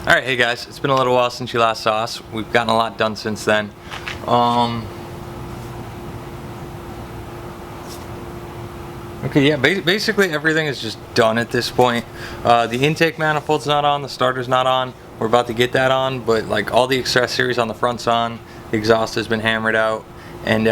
Alright, hey guys, it's been a little while since you last saw us. We've gotten a lot done since then. Okay, yeah, basically everything is just done at this point. The intake manifold's not on, the starter's not on. We're about to get that on, but like all the accessories on the front's on. The exhaust has been hammered out, and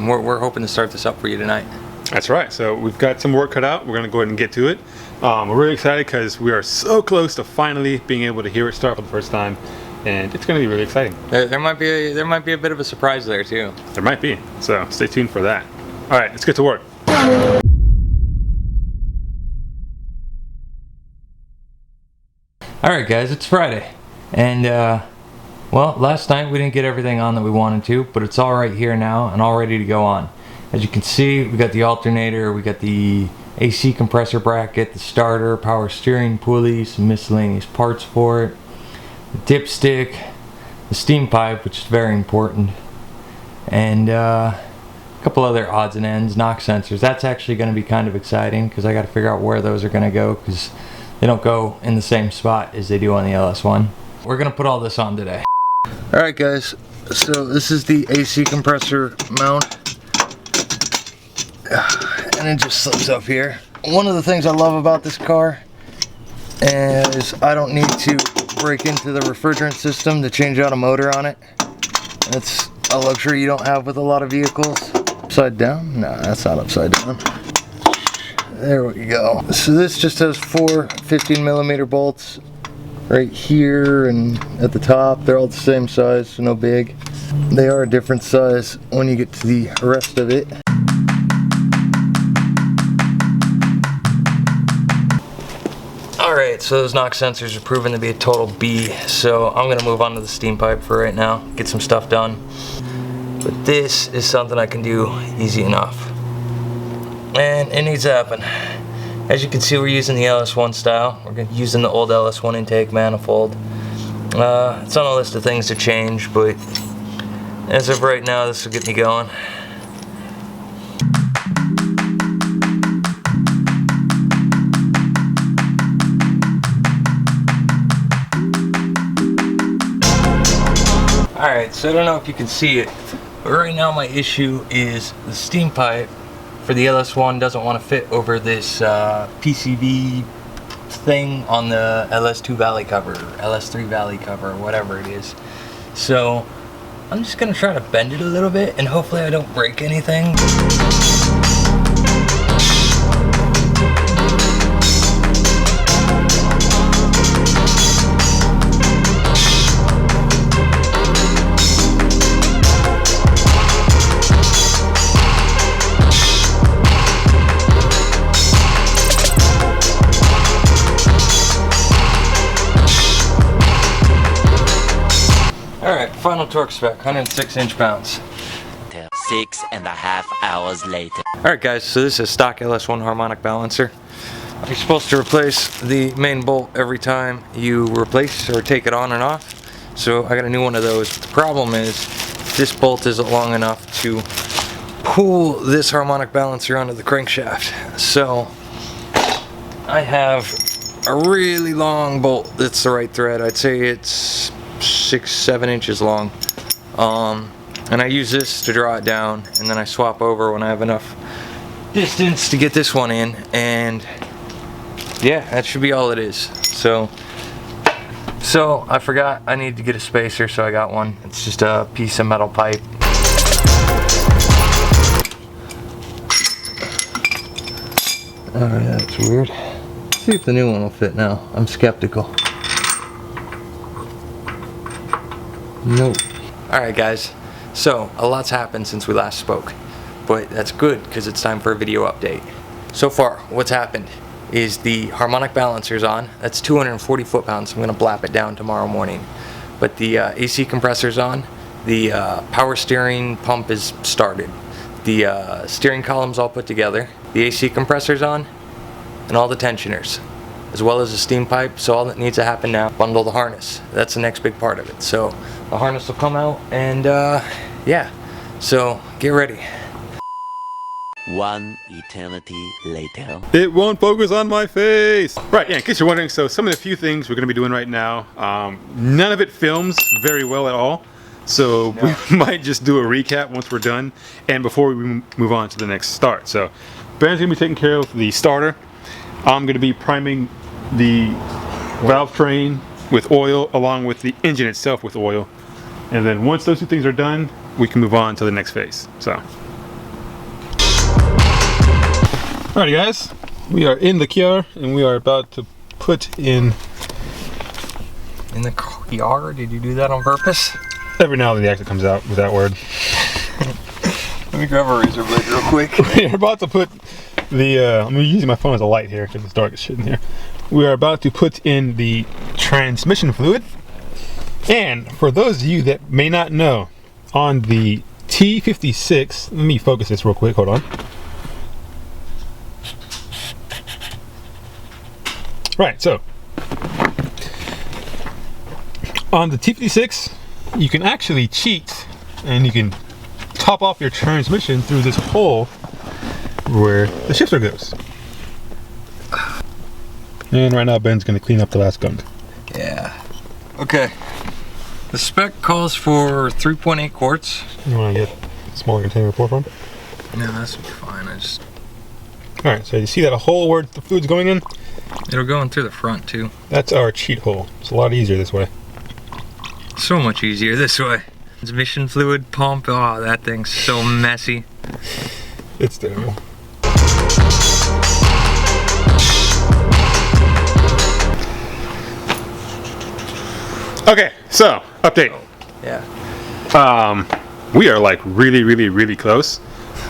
we're hoping to start this up for you tonight. That's right. So we've got some work cut out. We're going to go ahead and get to it. We're really excited because we are so close to finally being able to hear it start for the first time, and it's going to be really exciting. There might be a bit of a surprise there too. There might be. So stay tuned for that. All right, let's get to work. Alright guys, it's Friday, and well, last night we didn't get everything on that we wanted to, but it's all right here now and all ready to go on. As you can see, we got the alternator, we got the AC compressor bracket, the starter, power steering pulley, some miscellaneous parts for it, the dipstick, the steam pipe, which is very important, and a couple other odds and ends, knock sensors. That's actually going to be kind of exciting because I got to figure out where those are going to go because they don't go in the same spot as they do on the LS1. We're going to put all this on today. Alright guys, so this is the AC compressor mount, and it just slips up here. One of the things I love about this car is I don't need to break into the refrigerant system to change out a motor on it. That's a luxury you don't have with a lot of vehicles. Upside down? No, that's not upside down. There we go. So this just has four 15mm bolts right here and at the top. They're all the same size, so no big. They are a different size when you get to the rest of it. Alright, so those knock sensors are proven to be a total B, so I'm going to move on to the steam pipe for right now, get some stuff done. But this is something I can do easy enough. And it needs to happen. As you can see, we're using the LS1 style. We're using the old LS1 intake manifold. It's on a list of things to change, but as of right now, this will get me going. Alright, so I don't know if you can see it, but right now my issue is the steam pipe for the LS1 doesn't want to fit over this PCV thing on the LS2 valley cover, LS3 valley cover, whatever it is. So I'm just going to try to bend it a little bit and hopefully I don't break anything. Alright, final torque spec, 106 inch-pounds. 6.5 hours later. Alright guys, so this is stock LS1 Harmonic Balancer. You're supposed to replace the main bolt every time you replace or take it on and off. So I got a new one of those. The problem is this bolt isn't long enough to pull this Harmonic Balancer onto the crankshaft. So I have a really long bolt that's the right thread. I'd say it's 6-7 inches long, and I use this to draw it down, and then I swap over when I have enough distance to get this one in, and yeah, that should be all it is. So I forgot I need to get a spacer, so I got one. It's just a piece of metal pipe. Alright, that's weird. Let's see if the new one will fit now. I'm skeptical. Nope. Alright guys, so a lot's happened since we last spoke, but that's good because it's time for a video update. So far, what's happened is the Harmonic Balancer's on. That's 240 foot-pounds, so I'm going to blap it down tomorrow morning. But the AC compressor's on, the power steering pump is started, the steering column's all put together, the AC compressor's on, and all the tensioners, as well as the steam pipe. So all that needs to happen now, bundle the harness. That's the next big part of it. So the harness will come out, and yeah, so get ready. One eternity later. It won't focus on my face. Right, yeah, in case you're wondering, so some of the few things we're gonna be doing right now, none of it films very well at all. So we might just do a recap once we're done and before we move on to the next start. So Ben's gonna be taking care of the starter. I'm gonna be priming the valve train with oil along with the engine itself with oil. And then once those two things are done, we can move on to the next phase. So. Alrighty guys, we are in the car and we are about to put in the car? Did you do that on purpose? every now and then the accent comes out with that word. Let me grab a razor blade real quick. We're about to put the, I'm using my phone as a light here because it's dark as shit in here. We are about to put in the transmission fluid. And for those of you that may not know, on the T56, let me focus this real quick, hold on. Right, so on the T56, you can actually cheat and you can top off your transmission through this hole where the shifter goes. And right now Ben's gonna clean up the last gunk. Yeah. Okay. The spec calls for 3.8 quarts. You wanna get a smaller container to pour from? No, that's fine. Alright, so you see that hole where the fluid's going in? It'll go in through the front too. That's our cheat hole. It's a lot easier this way. So much easier this way. Transmission fluid pump, oh, that thing's so messy. It's terrible. Okay, so update. Yeah. We are like really close.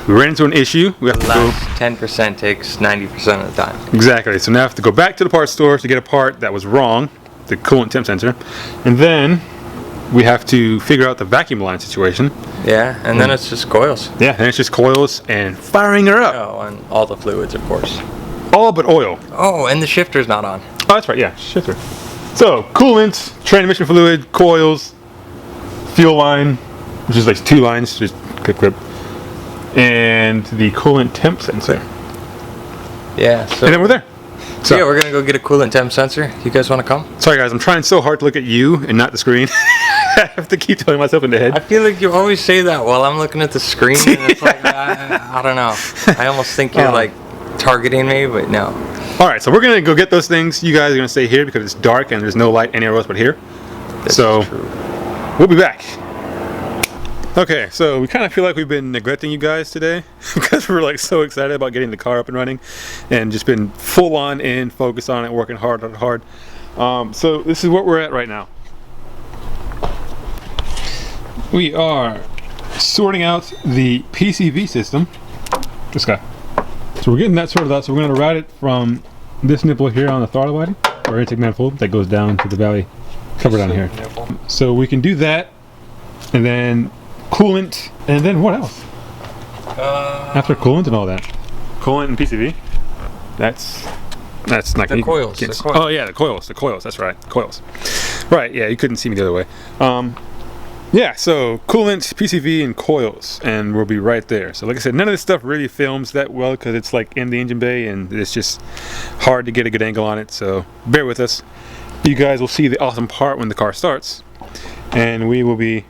We ran into an issue. We have to go. Last 10% takes 90% of the time. Exactly. So now I have to go back to the parts store to get a part that was wrong, the coolant temp sensor, and then we have to figure out the vacuum line situation. Yeah, and then it's just coils. Yeah, and it's just coils and firing her up. Oh, and all the fluids, of course. All but oil. Oh, and the shifter's not on. Oh, that's right. Yeah, shifter. So coolant, transmission fluid, coils, fuel line, which is like 2 lines, just clip, and the coolant temp sensor. Yeah. So And then we're there. So yeah, we're gonna go get a coolant temp sensor. You guys want to come? sorry guys, I'm trying so hard to look at you and not the screen. I have to keep telling myself in the head. I feel like you always say that while I'm looking at the screen, and it's like I don't know. I almost think you're like targeting me, but no. All right, so we're gonna go get those things. You guys are gonna stay here because it's dark and there's no light anywhere else but here. So we'll be back. Okay, so we kind of feel like we've been neglecting you guys today because we're like so excited about getting the car up and running and just been full on in, focused on it, working hard. So this is what we're at right now. We are sorting out the PCV system. This guy. So we're getting that sorted out. So we're going to route it from this nipple here on the throttle body, or intake manifold that goes down to the valley cover down here. So we can do that, and then coolant, and then what else? After coolant and all that, coolant and PCV. That's not The coils. Oh yeah, the coils. That's right, coils. Right. Yeah, you couldn't see me the other way. Yeah, so coolant, PCV, and coils, and we'll be right there. So like I said, none of this stuff really films that well because it's like in the engine bay and it's just hard to get a good angle on it, so bear with us. You guys will see the awesome part when the car starts, and we will be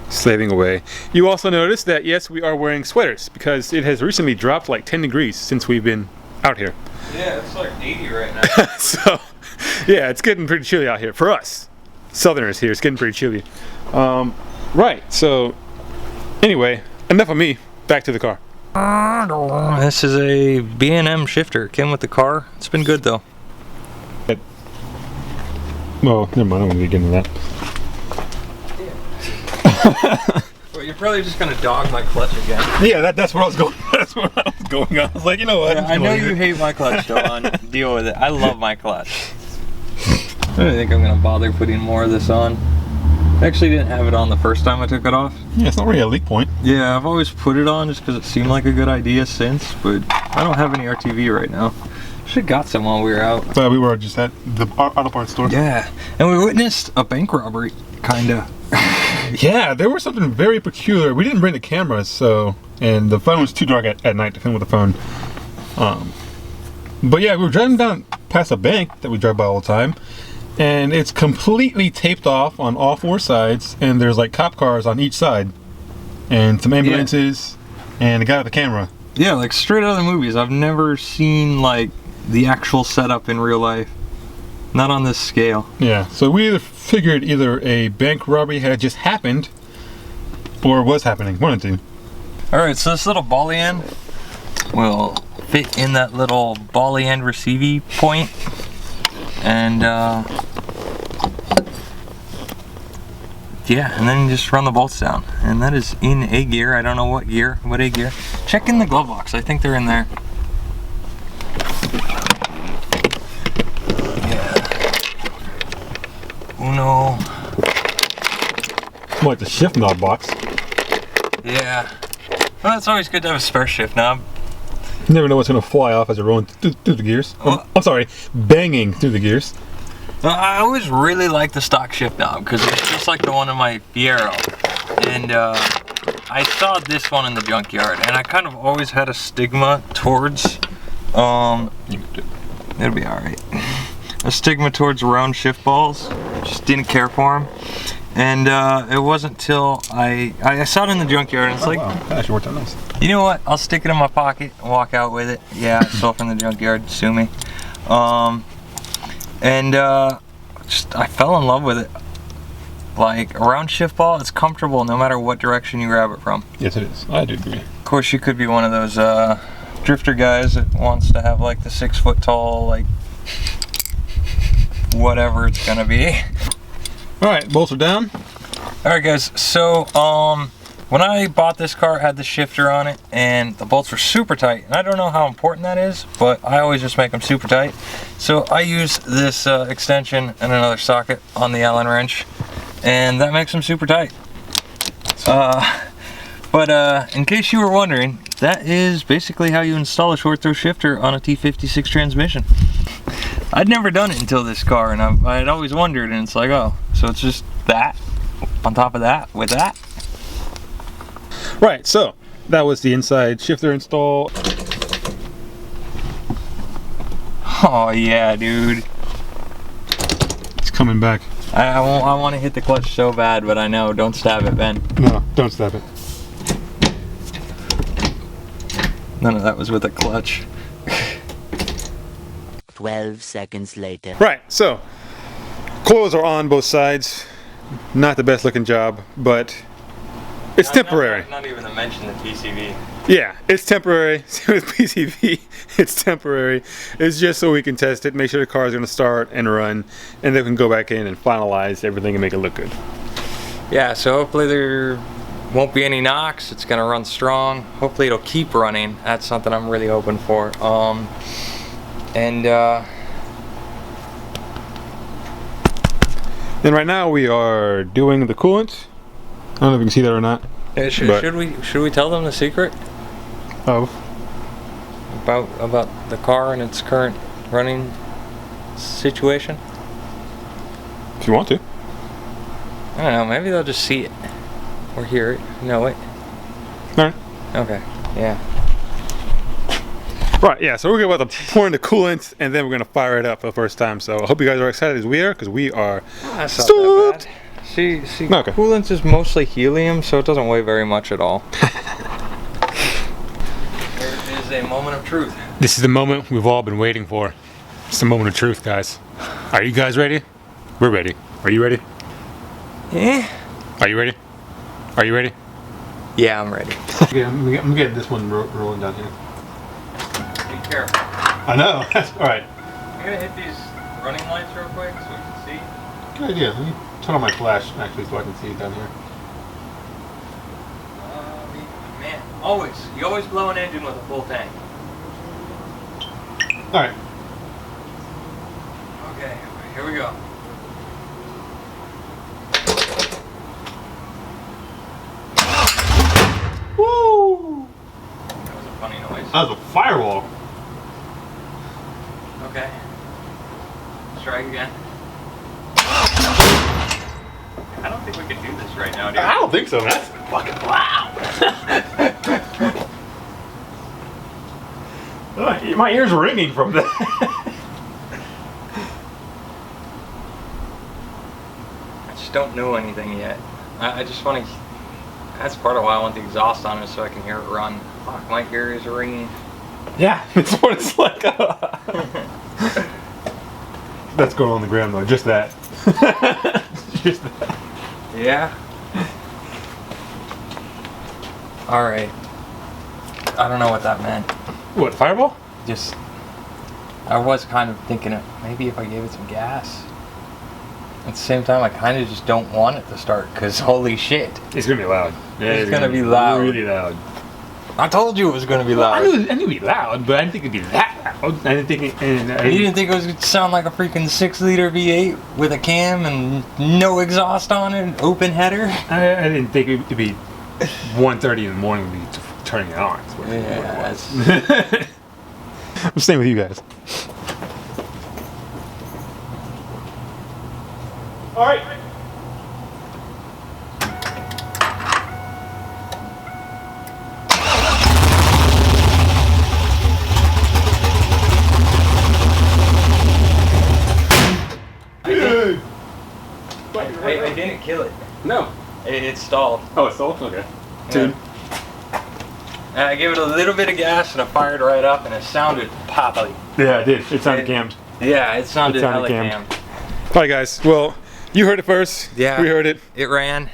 slaving away. You also notice that yes, we are wearing sweaters because it has recently dropped like 10 degrees since we've been out here. Yeah, it's like 80 right now. So yeah, it's getting pretty chilly out here for us Southerners here. It's getting pretty chilly. Right, so anyway, enough of me, back to the car. This is a BNM shifter. Came with the car. It's been good though. Well, never mind, I don't want to get into that. Well, you're probably just gonna dog my clutch again. Yeah, that's where I was going. That's where I was going. I was like, you know what? Yeah, I know you hate my clutch, John. Deal with it. I love my clutch. I don't think I'm gonna bother putting more of this on. I actually didn't have it on the first time I took it off. Yeah, it's not really a leak point. Yeah, I've always put it on just because it seemed like a good idea since, but I don't have any RTV right now. Should've got some while we were out. So we were just at the auto parts store. Yeah, and we witnessed a bank robbery, kinda. Yeah, there was something very peculiar. We didn't bring the cameras, so, and the phone was too dark at night to film with the phone. But yeah, we were driving down past a bank that we drive by all the time, and it's completely taped off on all four sides, and there's like cop cars on each side, and some ambulances, and a guy with a camera. Yeah, like straight out of the movies. I've never seen like the actual setup in real life. Not on this scale. Yeah, so we either figured either a bank robbery had just happened, or was happening, one of the two. Alright, so this little bally end will fit in that little bally end receiving point. And yeah, and then you just run the bolts down. And that is in A gear. I don't know what gear, what A gear. Check in the glove box. I think they're in there. Uno. Like the shift knob box. Yeah. Well, it's always good to have a spare shift knob. You never know what's going to fly off as you're rolling through the gears. I'm sorry, banging through the gears. I always really like the stock shift knob because it's just like the one in my Fiero. And I saw this one in the junkyard, and I kind of always had a stigma towards, it'll be alright. A stigma towards round shift balls. Just didn't care for them. And it wasn't till I saw it in the junkyard, and it's like, wow, that actually worked out nice. You know what? I'll stick it in my pocket and walk out with it. Yeah, I saw it from the junkyard. Sue me. Just I fell in love with it. Like a round shift ball, it's comfortable no matter what direction you grab it from. Yes, it is. I do agree. Of course, you could be one of those drifter guys that wants to have like the 6 foot tall, like whatever it's gonna be. All right, bolts are down. All right, guys. So when I bought this car, it had the shifter on it, and the bolts were super tight. And I don't know how important that is, but I always just make them super tight. So I use this extension and another socket on the Allen wrench, and that makes them super tight. But in case you were wondering, that is basically how you install a short throw shifter on a T56 transmission. I'd never done it until this car, and I'd always wondered, and it's like, oh, so it's just that on top of that with that. Right, so that was the inside shifter install. Oh yeah, dude. It's coming back. I want to hit the clutch so bad, but I know, don't stab it, Ben. No, don't stab it. None of that was with a clutch. 12 seconds later. Right, so coils are on both sides. Not the best looking job, but it's temporary. Not even to mention the PCV. Yeah, it's temporary. Same with PCV, it's temporary. It's just so we can test it, make sure the car is going to start and run, and then we can go back in and finalize everything and make it look good. Yeah, so hopefully there won't be any knocks. It's going to run strong. Hopefully it'll keep running. That's something I'm really hoping for. And right now we are doing the coolant. I don't know if you can see that or not. Should we tell them the secret Of? about the car and its current running situation? If you want to. I don't know. Maybe they'll just see it or hear it. No, wait. Alright. Okay. Yeah. Right, yeah, so we're about to pour in the coolant and then we're going to fire it up for the first time. So I hope you guys are excited as we are, because we are That's not that bad. See, Okay. coolant is mostly helium, so it doesn't weigh very much at all. There is a moment of truth. This is the moment we've all been waiting for. It's the moment of truth, guys. Are you guys ready? We're ready. Are you ready? Yeah. Are you ready? Are you ready? Yeah, I'm ready. Okay, I'm getting this one rolling down here. Be careful. I know. Alright. I'm gonna hit these running lights real quick so we can see. Good idea. Let me turn on my flash actually so I can see it down here. Man, you always blow an engine with a full tank. Alright. Okay, here we go. Woo! That was a funny noise. That was a firewall. Okay. Let's try again. I don't think we can do this don't think so. That's fucking loud. My ears are ringing from that. I just don't know anything yet. I just want to. That's part of why I want the exhaust on it, so I can hear it run. Fuck, my ears are ringing. Yeah, that's what it's like. That's going on the ground though. Just that. Just that. Yeah. All right. I don't know what that meant. What, fireball? Just, I was kind of thinking of maybe if I gave it some gas. At the same time, I kind of just don't want it to start because holy shit. It's gonna be loud. Yeah, It's gonna be loud. Really loud. I told you it was gonna be loud. I knew it'd be loud, but I didn't think it'd be that loud. I didn't think it. You didn't think it was gonna sound like a freaking 6-liter V8 with a cam and no exhaust on it, open header? I didn't think it'd be 1:30 in the morning to be turning it on. Yeah, I'm staying with you guys. All right. I didn't kill it. No. It stalled. Oh, it's stalled? Okay. Yeah. And I gave it a little bit of gas and it fired right up and it sounded poppy. Yeah, it did. It sounded cammed. Yeah, it sounded hella cammed. cammed. All right, guys. Well, you heard it first. Yeah. We heard it. It ran.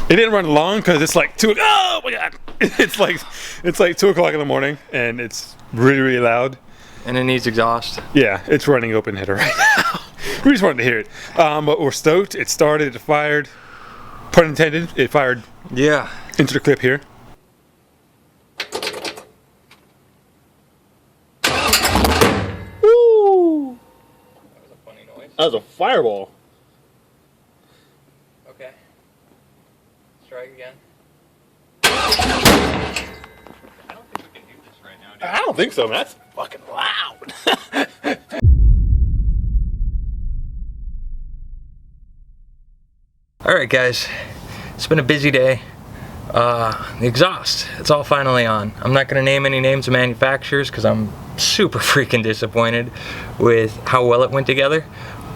It didn't run long because it's like 2. Oh my god! It's like 2 o'clock in the morning and it's really loud. And it needs exhaust. Yeah, it's running open header right now. We just wanted to hear it. But we're stoked. It started. It fired. Pun intended. It fired. Yeah. Into the clip here. Woo! That was a funny noise. That was a fireball. Okay. Let's try again. I don't think we can do this right now, dude. I don't think so, man. That's fucking loud. Alright guys, it's been a busy day. The exhaust, it's all finally on. I'm not going to name any names of manufacturers because I'm super freaking disappointed with how well it went together.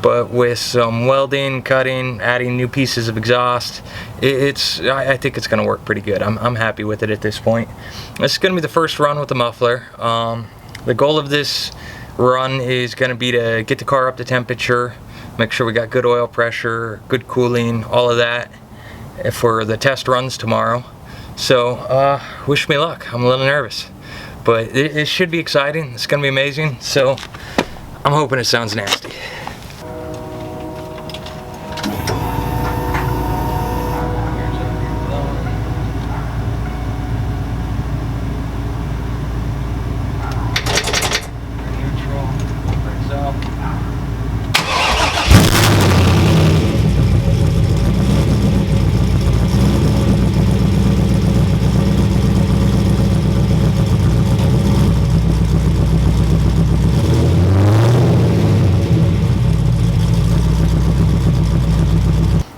But with some welding, cutting, adding new pieces of exhaust, I think it's going to work pretty good. I'm happy with it at this point. This is going to be the first run with the muffler. The goal of this run is going to be to get the car up to temperature, make sure we got good oil pressure, good cooling, all of that for the test runs tomorrow. So wish me luck. I'm a little nervous, but it should be exciting. It's gonna be amazing. So I'm hoping it sounds nasty.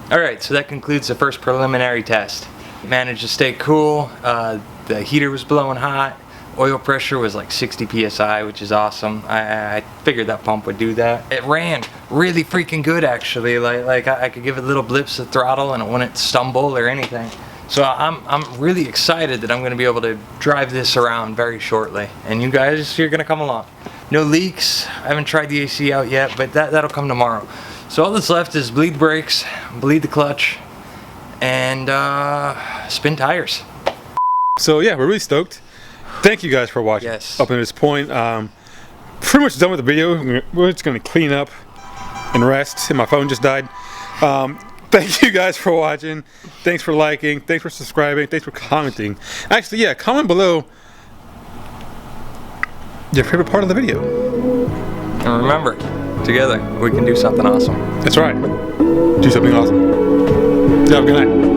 Alright, so that concludes the first preliminary test. Managed to stay cool, the heater was blowing hot, oil pressure was like 60 psi, which is awesome. I figured that pump would do that. It ran really freaking good actually, like I could give it little blips of throttle and it wouldn't stumble or anything. So I'm really excited that I'm going to be able to drive this around very shortly, and you guys, you're going to come along. No leaks, I haven't tried the AC out yet, but that'll come tomorrow. So all that's left is bleed brakes, bleed the clutch, and spin tires. So yeah, we're really stoked. Thank you guys for watching. Yes. Up to this point, pretty much done with the video. We're just gonna clean up and rest. And my phone just died. Thank you guys for watching. Thanks for liking. Thanks for subscribing. Thanks for commenting. Actually, yeah, comment below your favorite part of the video. And remember, together we can do something awesome. That's right. Do something awesome. Yeah, have a good night.